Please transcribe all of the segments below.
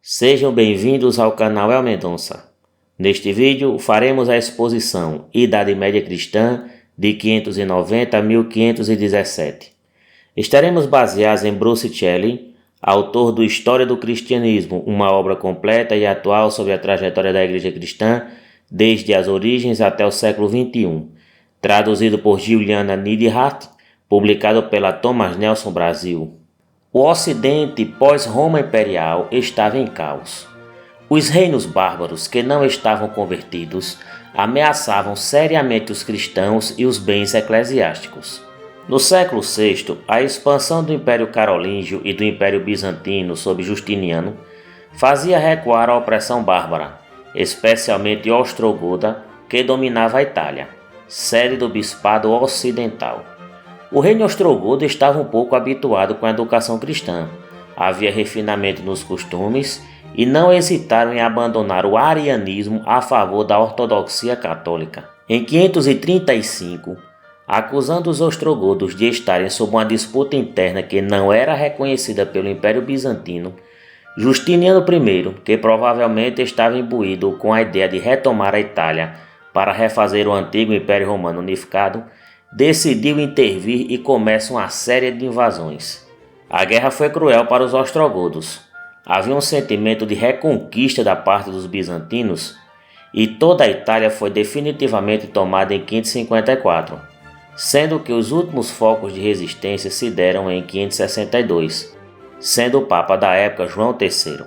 Sejam bem-vindos ao canal El Mendonça. Neste vídeo faremos a exposição Idade Média Cristã de 590 a 1517. Estaremos baseados em Bruce Shelley, autor do História do Cristianismo, uma obra completa e atual sobre a trajetória da Igreja Cristã desde as origens até o século XXI, traduzido por Juliana Neidhardt, publicado pela Thomas Nelson Brasil. O Ocidente pós-Roma Imperial estava em caos. Os reinos bárbaros que não estavam convertidos ameaçavam seriamente os cristãos e os bens eclesiásticos. No século VI, a expansão do Império Carolíngio e do Império Bizantino sob Justiniano fazia recuar a opressão bárbara, especialmente ostrogoda, que dominava a Itália, sede do Bispado Ocidental. O reino ostrogodo estava um pouco habituado com a educação cristã, havia refinamento nos costumes e não hesitaram em abandonar o arianismo a favor da ortodoxia católica. Em 535, acusando os ostrogodos de estarem sob uma disputa interna que não era reconhecida pelo Império Bizantino, Justiniano I, que provavelmente estava imbuído com a ideia de retomar a Itália para refazer o antigo Império Romano unificado, decidiu intervir e começa uma série de invasões. A guerra foi cruel para os ostrogodos. Havia um sentimento de reconquista da parte dos bizantinos e toda a Itália foi definitivamente tomada em 554, sendo que os últimos focos de resistência se deram em 562, sendo o Papa da época João III.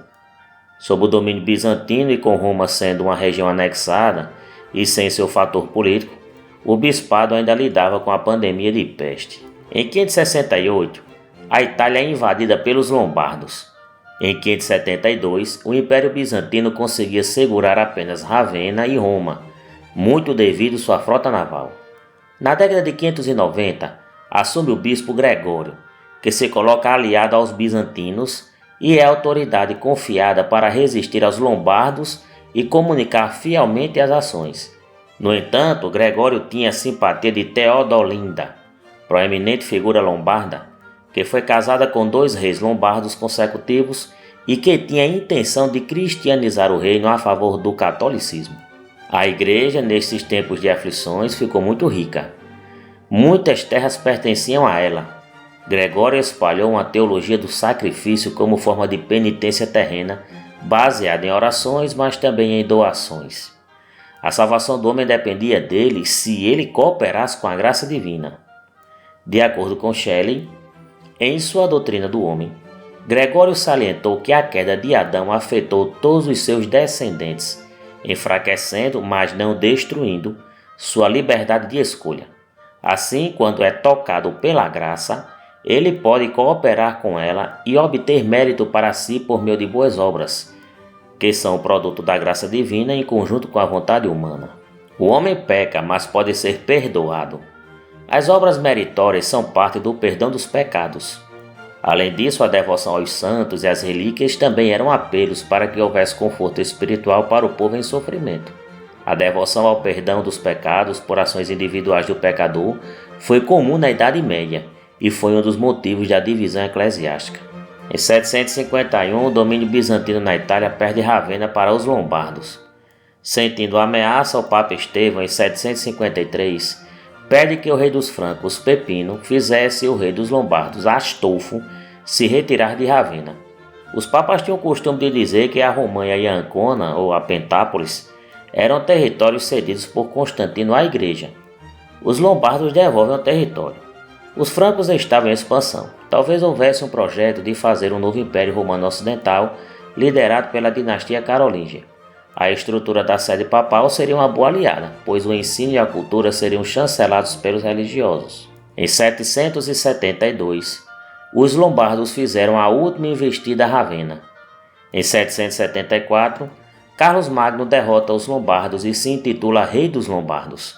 Sob o domínio bizantino e com Roma sendo uma região anexada e sem seu fator político, o bispado ainda lidava com a pandemia de peste. Em 568, a Itália é invadida pelos lombardos. Em 572, o Império Bizantino conseguia segurar apenas Ravenna e Roma, muito devido sua frota naval. Na década de 590, assume o bispo Gregório, que se coloca aliado aos bizantinos e é a autoridade confiada para resistir aos lombardos e comunicar fielmente as ações. No entanto, Gregório tinha a simpatia de Teodolinda, proeminente figura lombarda, que foi casada com 2 reis lombardos consecutivos e que tinha a intenção de cristianizar o reino a favor do catolicismo. A igreja, nesses tempos de aflições, ficou muito rica. Muitas terras pertenciam a ela. Gregório espalhou uma teologia do sacrifício como forma de penitência terrena, baseada em orações, mas também em doações. A salvação do homem dependia dele se ele cooperasse com a graça divina. De acordo com Shelley, em sua doutrina do homem, Gregório salientou que a queda de Adão afetou todos os seus descendentes, enfraquecendo, mas não destruindo, sua liberdade de escolha. Assim, quando é tocado pela graça, ele pode cooperar com ela e obter mérito para si por meio de boas obras, que são o produto da graça divina em conjunto com a vontade humana. O homem peca, mas pode ser perdoado. As obras meritórias são parte do perdão dos pecados. Além disso, a devoção aos santos e às relíquias também eram apelos para que houvesse conforto espiritual para o povo em sofrimento. A devoção ao perdão dos pecados por ações individuais do pecador foi comum na Idade Média e foi um dos motivos da divisão eclesiástica. Em 751, o domínio bizantino na Itália perde Ravenna para os lombardos. Sentindo a ameaça, o Papa Estevão, em 753, pede que o rei dos francos, Pepino, fizesse o rei dos lombardos, Astolfo, se retirar de Ravenna. Os papas tinham o costume de dizer que a Romanha e a Ancona, ou a Pentápolis, eram territórios cedidos por Constantino à igreja. Os lombardos devolvem o território. Os francos estavam em expansão. Talvez houvesse um projeto de fazer um novo Império Romano Ocidental, liderado pela dinastia carolíngia. A estrutura da sede papal seria uma boa aliada, pois o ensino e a cultura seriam chancelados pelos religiosos. Em 772, os lombardos fizeram a última investida a Ravenna. Em 774, Carlos Magno derrota os lombardos e se intitula Rei dos Lombardos.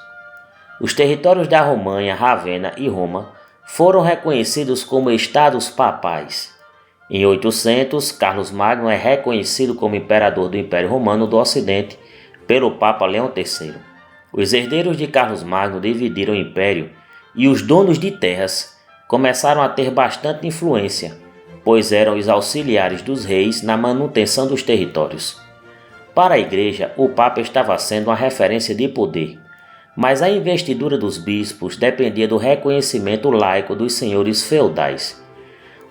Os territórios da Romanha, Ravenna e Roma foram reconhecidos como estados papais. Em 800, Carlos Magno é reconhecido como imperador do Império Romano do Ocidente pelo Papa Leão III. Os herdeiros de Carlos Magno dividiram o império e os donos de terras começaram a ter bastante influência, pois eram os auxiliares dos reis na manutenção dos territórios. Para a Igreja, o Papa estava sendo uma referência de poder, mas a investidura dos bispos dependia do reconhecimento laico dos senhores feudais.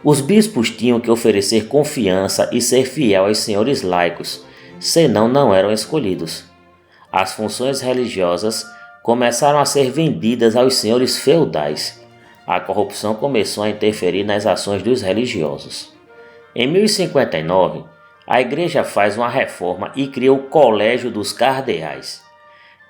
Os bispos tinham que oferecer confiança e ser fiel aos senhores laicos, senão não eram escolhidos. As funções religiosas começaram a ser vendidas aos senhores feudais. A corrupção começou a interferir nas ações dos religiosos. Em 1059, a Igreja faz uma reforma e cria o Colégio dos Cardeais.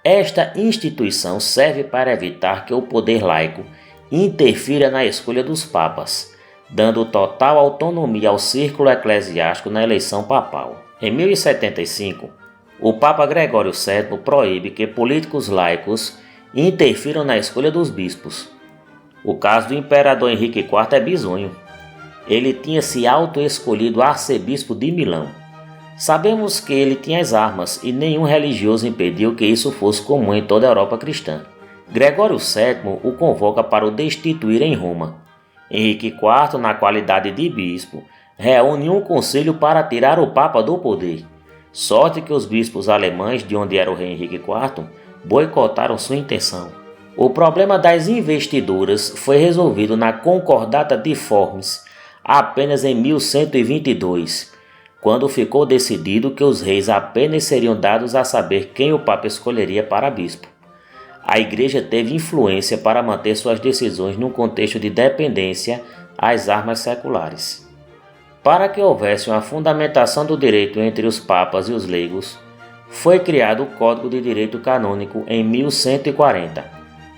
Esta instituição serve para evitar que o poder laico interfira na escolha dos papas, dando total autonomia ao círculo eclesiástico na eleição papal. Em 1075, o Papa Gregório VII proíbe que políticos laicos interfiram na escolha dos bispos. O caso do imperador Henrique IV é bizonho. Ele tinha se auto-escolhido arcebispo de Milão. Sabemos que ele tinha as armas e nenhum religioso impediu que isso fosse comum em toda a Europa cristã. Gregório VII o convoca para o destituir em Roma. Henrique IV, na qualidade de bispo, reúne um conselho para tirar o Papa do poder. Sorte que os bispos alemães, de onde era o rei Henrique IV, boicotaram sua intenção. O problema das investiduras foi resolvido na Concordata de Worms apenas em 1122, quando ficou decidido que os reis apenas seriam dados a saber quem o Papa escolheria para bispo. A Igreja teve influência para manter suas decisões num contexto de dependência às armas seculares. Para que houvesse uma fundamentação do direito entre os papas e os leigos, foi criado o Código de Direito Canônico em 1140,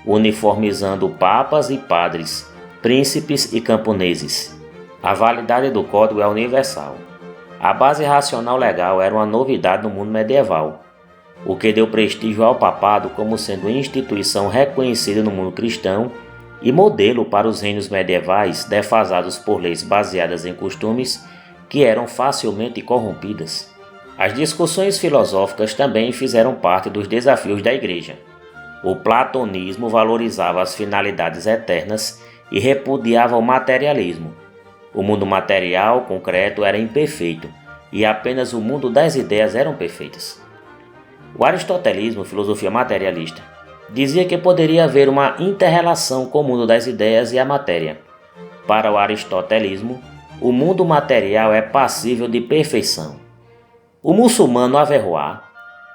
uniformizando papas e padres, príncipes e camponeses. A validade do código é universal. A base racional legal era uma novidade no mundo medieval, o que deu prestígio ao papado como sendo instituição reconhecida no mundo cristão e modelo para os reinos medievais defasados por leis baseadas em costumes que eram facilmente corrompidas. As discussões filosóficas também fizeram parte dos desafios da Igreja. O platonismo valorizava as finalidades eternas e repudiava o materialismo. O mundo material, concreto, era imperfeito, e apenas o mundo das ideias eram perfeitas. O aristotelismo, filosofia materialista, dizia que poderia haver uma inter-relação com o mundo das ideias e a matéria. Para o aristotelismo, o mundo material é passível de perfeição. O muçulmano Averroes,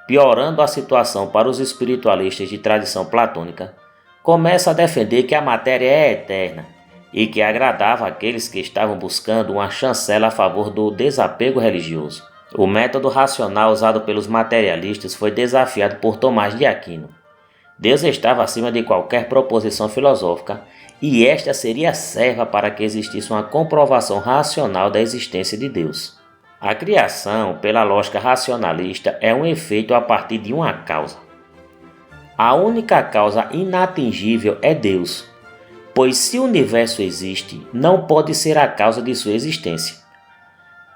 piorando a situação para os espiritualistas de tradição platônica, começa a defender que a matéria é eterna e que agradava àqueles que estavam buscando uma chancela a favor do desapego religioso. O método racional usado pelos materialistas foi desafiado por Tomás de Aquino. Deus estava acima de qualquer proposição filosófica e esta seria serva para que existisse uma comprovação racional da existência de Deus. A criação, pela lógica racionalista, é um efeito a partir de uma causa. A única causa inatingível é Deus, pois se o universo existe, não pode ser a causa de sua existência.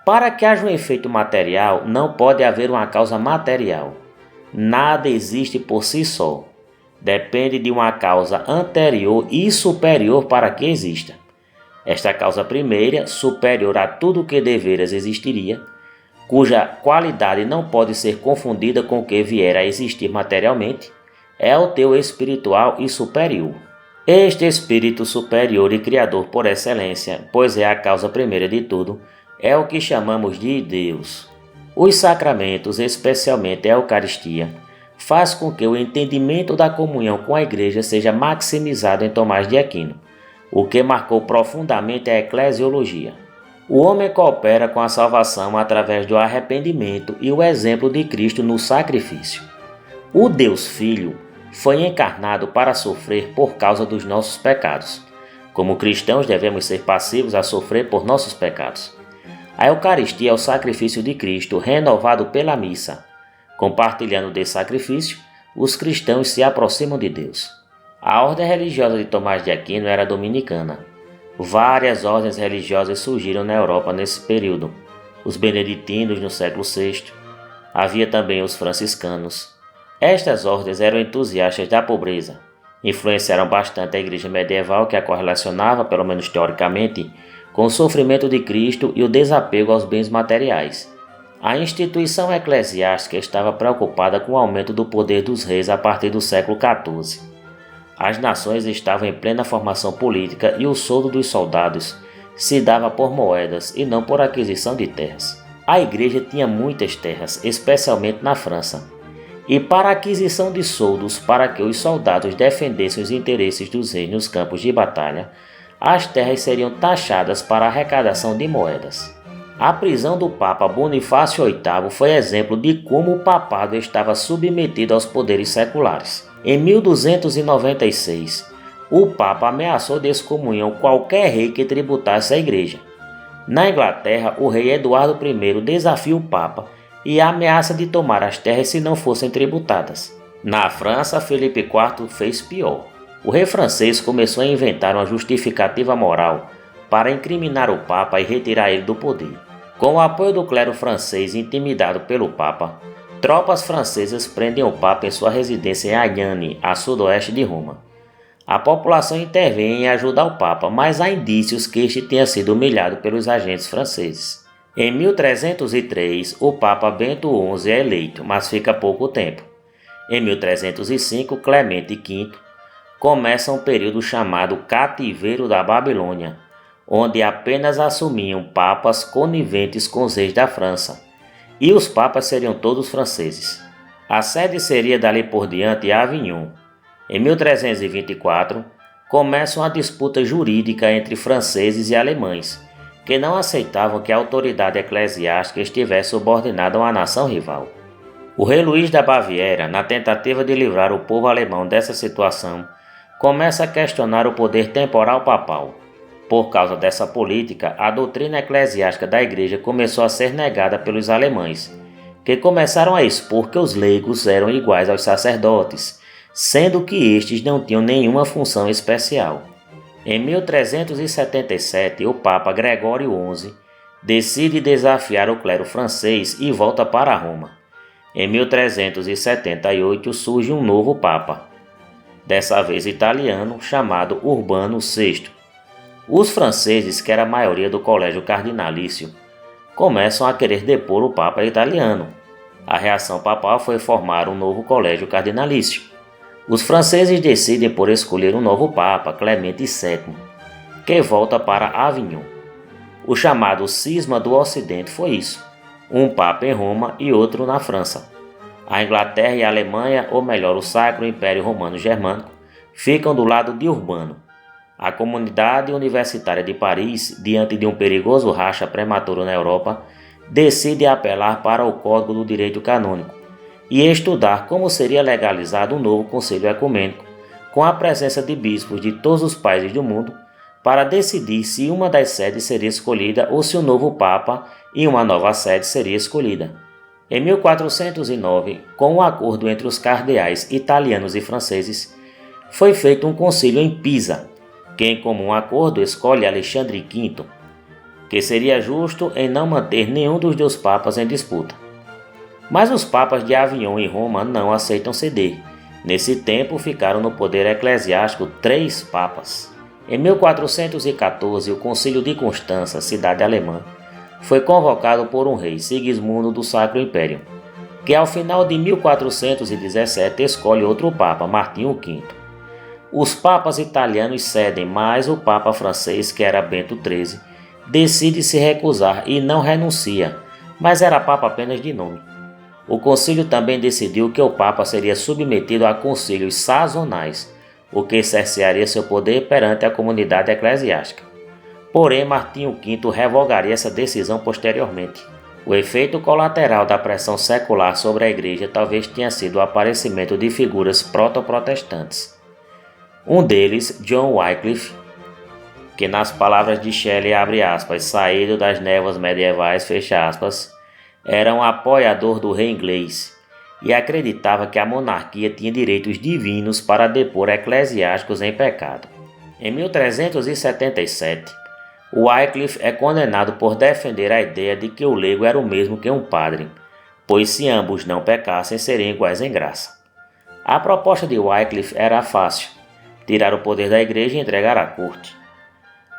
Para que haja um efeito material, não pode haver uma causa material. Nada existe por si só. Depende de uma causa anterior e superior para que exista. Esta causa primeira, superior a tudo o que deveras existiria, cuja qualidade não pode ser confundida com o que vier a existir materialmente, é o teu espiritual e superior. Este espírito superior e criador por excelência, pois é a causa primeira de tudo, é o que chamamos de Deus. Os sacramentos, especialmente a Eucaristia, faz com que o entendimento da comunhão com a Igreja seja maximizado em Tomás de Aquino, o que marcou profundamente a eclesiologia. O homem coopera com a salvação através do arrependimento e o exemplo de Cristo no sacrifício. O Deus Filho foi encarnado para sofrer por causa dos nossos pecados. Como cristãos, devemos ser passivos a sofrer por nossos pecados. A Eucaristia é o sacrifício de Cristo renovado pela missa. Compartilhando desse sacrifício, os cristãos se aproximam de Deus. A ordem religiosa de Tomás de Aquino era dominicana. Várias ordens religiosas surgiram na Europa nesse período. Os beneditinos no século VI. Havia também os franciscanos. Estas ordens eram entusiastas da pobreza. Influenciaram bastante a igreja medieval que a correlacionava, pelo menos teoricamente, com o sofrimento de Cristo e o desapego aos bens materiais. A instituição eclesiástica estava preocupada com o aumento do poder dos reis a partir do século XIV. As nações estavam em plena formação política e o soldo dos soldados se dava por moedas e não por aquisição de terras. A igreja tinha muitas terras, especialmente na França, e para a aquisição de soldos para que os soldados defendessem os interesses dos reis nos campos de batalha, as terras seriam taxadas para a arrecadação de moedas. A prisão do Papa Bonifácio VIII foi exemplo de como o papado estava submetido aos poderes seculares. Em 1296, o Papa ameaçou de excomunhão qualquer rei que tributasse à igreja. Na Inglaterra, o rei Eduardo I desafia o Papa e ameaça de tomar as terras se não fossem tributadas. Na França, Felipe IV fez pior. O rei francês começou a inventar uma justificativa moral para incriminar o Papa e retirar ele do poder. Com o apoio do clero francês intimidado pelo Papa, tropas francesas prendem o Papa em sua residência em Agnane, a sudoeste de Roma. A população intervém em ajudar o Papa, mas há indícios que este tenha sido humilhado pelos agentes franceses. Em 1303, o Papa Bento XI é eleito, mas fica pouco tempo. Em 1305, Clemente V começa um período chamado Cativeiro da Babilônia, onde apenas assumiam papas coniventes com os reis da França, e os papas seriam todos franceses. A sede seria dali por diante Avignon. Em 1324, começa uma disputa jurídica entre franceses e alemães, que não aceitavam que a autoridade eclesiástica estivesse subordinada a uma nação rival. O rei Luís da Baviera, na tentativa de livrar o povo alemão dessa situação, começa a questionar o poder temporal papal. Por causa dessa política, a doutrina eclesiástica da igreja começou a ser negada pelos alemães, que começaram a expor que os leigos eram iguais aos sacerdotes, sendo que estes não tinham nenhuma função especial. Em 1377, o Papa Gregório XI decide desafiar o clero francês e volta para Roma. Em 1378 surge um novo Papa, dessa vez italiano, chamado Urbano VI. Os franceses, que era a maioria do colégio cardinalício, começam a querer depor o Papa italiano. A reação papal foi formar um novo colégio cardinalício. Os franceses decidem por escolher um novo Papa, Clemente VII, que volta para Avignon. O chamado Cisma do Ocidente foi isso: um Papa em Roma e outro na França. A Inglaterra e a Alemanha, ou melhor, o Sacro Império Romano Germânico, ficam do lado de Urbano. A comunidade universitária de Paris, diante de um perigoso racha prematuro na Europa, decide apelar para o Código do Direito Canônico e estudar como seria legalizado um novo Concílio Ecumênico, com a presença de bispos de todos os países do mundo, para decidir se uma das sedes seria escolhida ou se o novo Papa e uma nova sede seria escolhida. Em 1409, com um acordo entre os cardeais italianos e franceses, foi feito um concílio em Pisa, que em comum acordo escolhe Alexandre V, que seria justo em não manter nenhum dos dois papas em disputa. Mas os papas de Avignon e Roma não aceitam ceder. Nesse tempo ficaram no poder eclesiástico 3 papas. Em 1414, o Concílio de Constança, cidade alemã, foi convocado por um rei, Sigismundo do Sacro Império, que ao final de 1417 escolhe outro papa, Martinho V. Os papas italianos cedem, mas o papa francês, que era Bento XIII, decide se recusar e não renuncia, mas era papa apenas de nome. O concílio também decidiu que o papa seria submetido a concílios sazonais, o que cercearia seu poder perante a comunidade eclesiástica. Porém, Martinho V revogaria essa decisão posteriormente. O efeito colateral da pressão secular sobre a igreja talvez tenha sido o aparecimento de figuras proto-protestantes. Um deles, John Wycliffe, que nas palavras de Shelley, abre aspas, saído das névoas medievais, fecha aspas, era um apoiador do rei inglês e acreditava que a monarquia tinha direitos divinos para depor eclesiásticos em pecado. Em 1377, Wycliffe é condenado por defender a ideia de que o leigo era o mesmo que um padre, pois se ambos não pecassem seriam iguais em graça. A proposta de Wycliffe era fácil: tirar o poder da igreja e entregar à corte.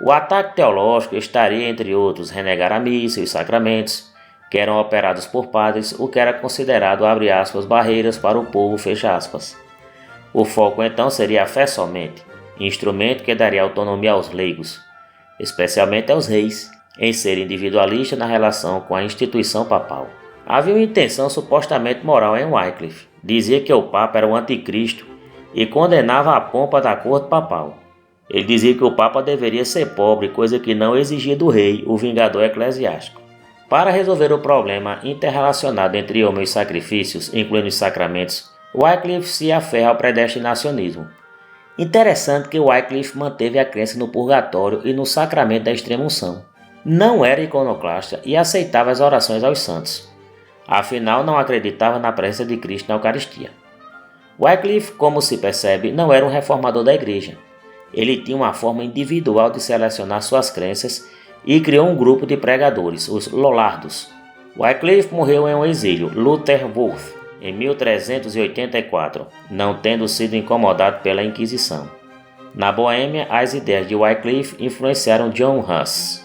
O ataque teológico estaria, entre outros, renegar a missa e os sacramentos, que eram operados por padres, o que era considerado, abre aspas, barreiras para o povo, fecha aspas. O foco então seria a fé somente, instrumento que daria autonomia aos leigos, especialmente aos reis, em ser individualista na relação com a instituição papal. Havia uma intenção supostamente moral em Wycliffe. Dizia que o Papa era o anticristo e condenava a pompa da corte papal. Ele dizia que o Papa deveria ser pobre, coisa que não exigia do rei, o vingador eclesiástico. Para resolver o problema interrelacionado entre homens e sacrifícios, incluindo os sacramentos, Wycliffe se aferra ao predestinacionismo. Interessante que Wycliffe manteve a crença no purgatório e no sacramento da extrema-unção. Não era iconoclasta e aceitava as orações aos santos. Afinal, não acreditava na presença de Cristo na Eucaristia. Wycliffe, como se percebe, não era um reformador da igreja. Ele tinha uma forma individual de selecionar suas crenças e criou um grupo de pregadores, os Lollardos. Wycliffe morreu em um exílio, Lutherworth, em 1384, não tendo sido incomodado pela Inquisição. Na Boêmia, as ideias de Wycliffe influenciaram John Huss.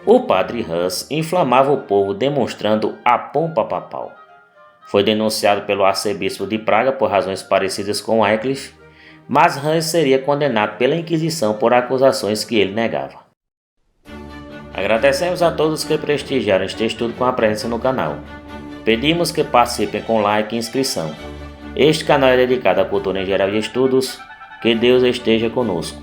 O padre Huss inflamava o povo demonstrando a pompa papal. Foi denunciado pelo arcebispo de Praga por razões parecidas com Wycliffe, mas Huss seria condenado pela Inquisição por acusações que ele negava. Agradecemos a todos que prestigiaram este estudo com a presença no canal. Pedimos que participem com like e inscrição. Este canal é dedicado à cultura em geral e estudos. Que Deus esteja conosco.